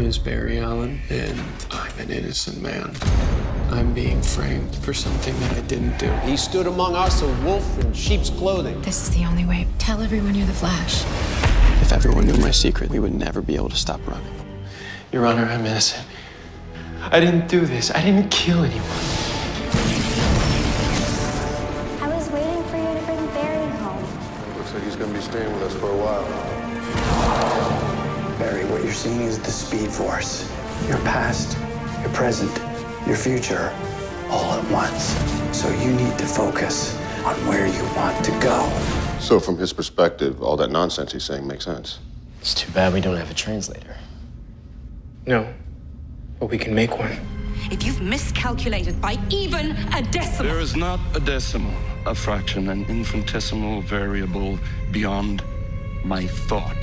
is Barry Allen, and I'm an innocent man. I'm being framed for something that I didn't do. He stood among us a wolf in sheep's clothing. This is the only way. Tell everyone you're the Flash. If everyone knew my secret, we would never be able to stop running. Your Honor, I'm innocent. I didn't do this. I didn't kill anyone. I was waiting for you to bring Barry home. Looks like he's gonna be staying with us for a while. Barry, what you're seeing is the Speed Force. Your past, your present, your future, all at once. So you need to focus on where you want to go. So from his perspective, all that nonsense he's saying makes sense. It's too bad we don't have a translator. No, but we can make one. If you've miscalculated by even a decimal. There is not a decimal, a fraction, an infinitesimal variable beyond my thought,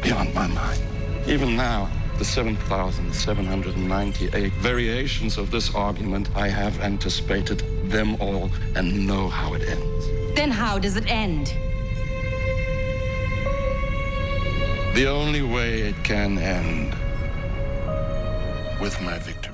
beyond my mind. Even now, the 7,798 variations of this argument, I have anticipated them all and know how it ends. Then how does it end? The only way it can end, with my victory.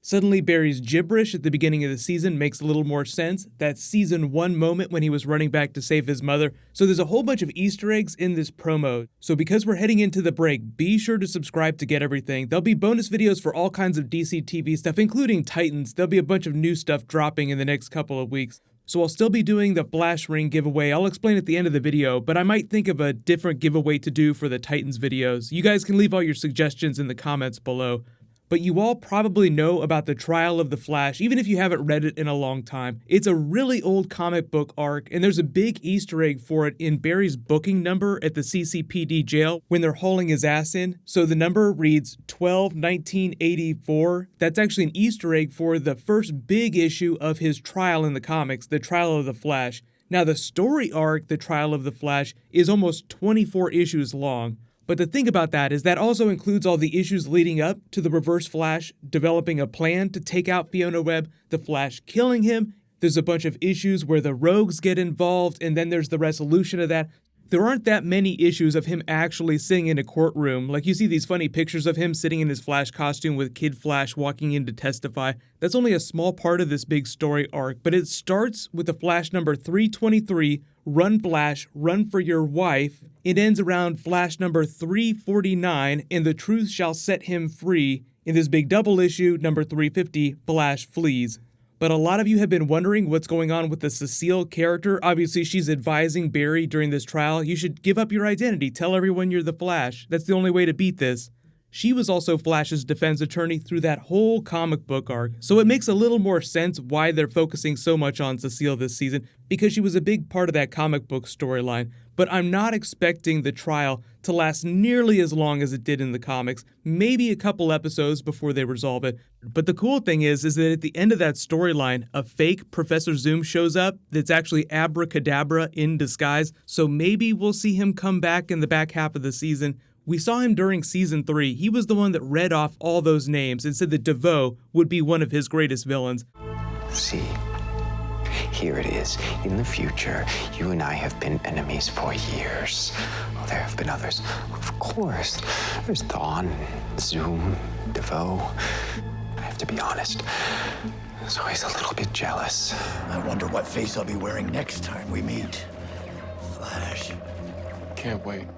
Suddenly, Barry's gibberish at the beginning of the season makes a little more sense. That season 1 moment when he was running back to save his mother. So there's a whole bunch of Easter eggs in this promo. So because we're heading into the break, be sure to subscribe to get everything. There'll be bonus videos for all kinds of DC TV stuff, including Titans. There'll be a bunch of new stuff dropping in the next couple of weeks. So I'll still be doing the Flash Ring giveaway. I'll explain at the end of the video, but I might think of a different giveaway to do for the Titans videos. You guys can leave all your suggestions in the comments below. But you all probably know about the trial of the Flash, even if you haven't read it in a long time. It's a really old comic book arc, and there's a big Easter egg for it in Barry's booking number at the CCPD jail when they're hauling his ass in. So the number reads 12/1984. That's actually an Easter egg for the first big issue of his trial in the comics, the trial of the Flash. Now the story arc, the trial of the Flash, is almost 24 issues long. But the thing about that is that also includes all the issues leading up to the Reverse Flash developing a plan to take out Fiona Webb, the Flash killing him. There's a bunch of issues where the rogues get involved, and then there's the resolution of that. There aren't that many issues of him actually sitting in a courtroom. Like you see these funny pictures of him sitting in his Flash costume with Kid Flash walking in to testify. That's only a small part of this big story arc, but it starts with the Flash number 323, Run Flash, Run for Your Wife. It ends around Flash number 349, and the truth shall set him free. In this big double issue, number 350, Flash flees. But a lot of you have been wondering what's going on with the Cecile character. Obviously, she's advising Barry during this trial. You should give up your identity. Tell everyone you're the Flash. That's the only way to beat this. She was also Flash's defense attorney through that whole comic book arc, so it makes a little more sense why they're focusing so much on Cecile this season, because she was a big part of that comic book storyline. But I'm not expecting the trial to last nearly as long as it did in the comics, maybe a couple episodes before they resolve it. But the cool thing is that at the end of that storyline, a fake Professor Zoom shows up that's actually Abracadabra in disguise, so maybe we'll see him come back in the back half of the season. We saw him during season 3. He was the one that read off all those names and said that DeVoe would be one of his greatest villains. See, here it is. In the future, you and I have been enemies for years. Oh, there have been others. Of course. There's Dawn, Zoom, DeVoe. I have to be honest. I was always a little bit jealous. I wonder what face I'll be wearing next time we meet. Flash. Can't wait.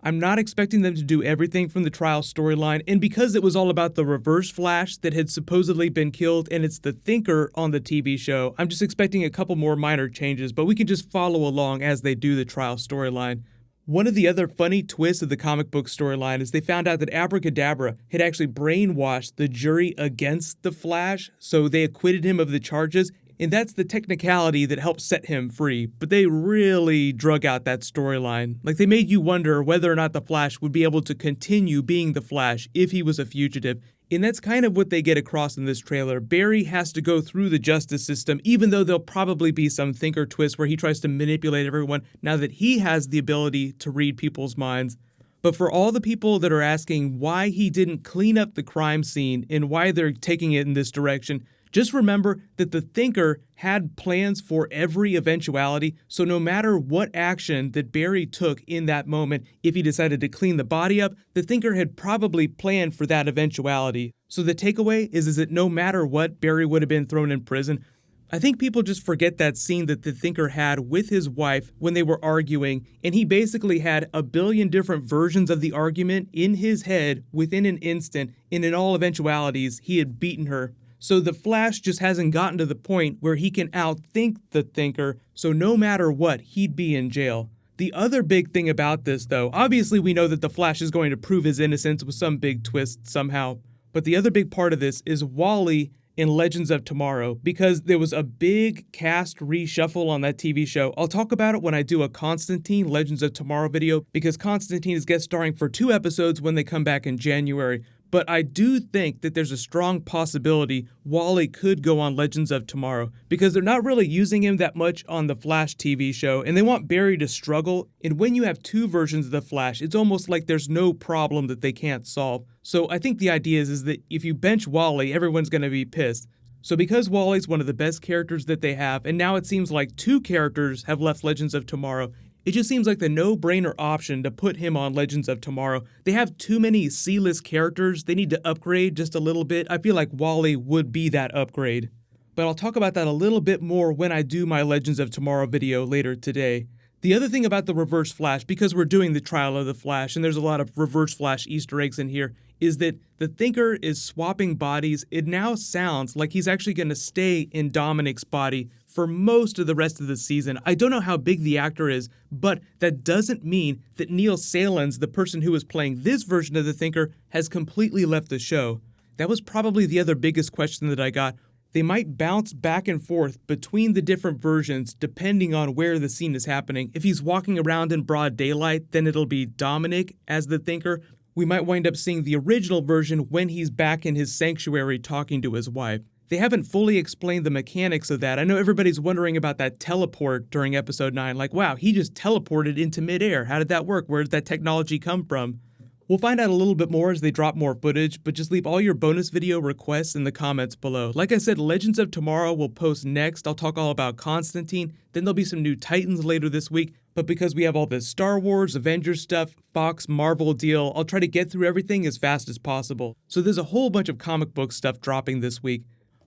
I'm not expecting them to do everything from the trial storyline, and because it was all about the Reverse Flash that had supposedly been killed and it's the Thinker on the TV show, I'm just expecting a couple more minor changes, but we can just follow along as they do the trial storyline. One of the other funny twists of the comic book storyline is they found out that Abracadabra had actually brainwashed the jury against the Flash, so they acquitted him of the charges. And that's the technicality that helped set him free, but they really drug out that storyline. Like, they made you wonder whether or not the Flash would be able to continue being the Flash if he was a fugitive. And that's kind of what they get across in this trailer. Barry has to go through the justice system, even though there'll probably be some Thinker twist where he tries to manipulate everyone now that he has the ability to read people's minds. But for all the people that are asking why he didn't clean up the crime scene and why they're taking it in this direction, Just remember that the Thinker had plans for every eventuality, so no matter what action that Barry took in that moment, if he decided to clean the body up, the Thinker had probably planned for that eventuality. So the takeaway is that no matter what, Barry would have been thrown in prison. I think people just forget that scene that the Thinker had with his wife when they were arguing, and he basically had a billion different versions of the argument in his head within an instant, and in all eventualities, he had beaten her. So the Flash just hasn't gotten to the point where he can outthink the Thinker, so no matter what, he'd be in jail. The other big thing about this, though, obviously we know that the Flash is going to prove his innocence with some big twist somehow, but the other big part of this is Wally in Legends of Tomorrow, because there was a big cast reshuffle on that TV show. I'll talk about it when I do a Constantine Legends of Tomorrow video, because Constantine is guest starring for 2 episodes when they come back in January. But I do think that there's a strong possibility Wally could go on Legends of Tomorrow, because they're not really using him that much on the Flash TV show, and they want Barry to struggle. And when you have 2 versions of the Flash, it's almost like there's no problem that they can't solve. So I think the idea is that if you bench Wally, everyone's going to be pissed. So because Wally's one of the best characters that they have, and now it seems like 2 characters have left Legends of Tomorrow, it just seems like the no-brainer option to put him on Legends of Tomorrow. They have too many C-list characters. They need to upgrade just a little bit. I feel like Wally would be that upgrade. But I'll talk about that a little bit more when I do my Legends of Tomorrow video later today. The other thing about the Reverse Flash, because we're doing the trial of the Flash, and there's a lot of Reverse Flash Easter eggs in here, is that the Thinker is swapping bodies. It now sounds like he's actually going to stay in Dominic's body for most of the rest of the season. I don't know how big the actor is, but that doesn't mean that Neil Salins, the person who was playing this version of the Thinker, has completely left the show. That was probably the other biggest question that I got. They might bounce back and forth between the different versions depending on where the scene is happening. If he's walking around in broad daylight, then it'll be Dominic as the Thinker. We might wind up seeing the original version when he's back in his sanctuary talking to his wife. They haven't fully explained the mechanics of that. I know everybody's wondering about that teleport during episode 9. Like, wow, he just teleported into midair. How did that work? Where did that technology come from? We'll find out a little bit more as they drop more footage, but just leave all your bonus video requests in the comments below. Like I said, Legends of Tomorrow will post next. I'll talk all about Constantine. Then there'll be some new Titans later this week. But because we have all this Star Wars, Avengers stuff, Fox, Marvel deal, I'll try to get through everything as fast as possible. So there's a whole bunch of comic book stuff dropping this week.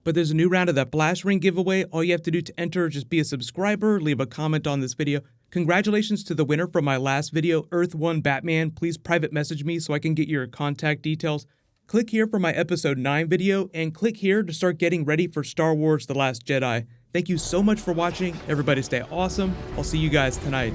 But there's a new round of that Blast Ring giveaway. All you have to do to enter is just be a subscriber, leave a comment on this video. Congratulations to the winner from my last video, Earth 1 Batman. Please private message me so I can get your contact details. Click here for my episode 9 video, and click here to start getting ready for Star Wars The Last Jedi. Thank you so much for watching. Everybody stay awesome. I'll see you guys tonight.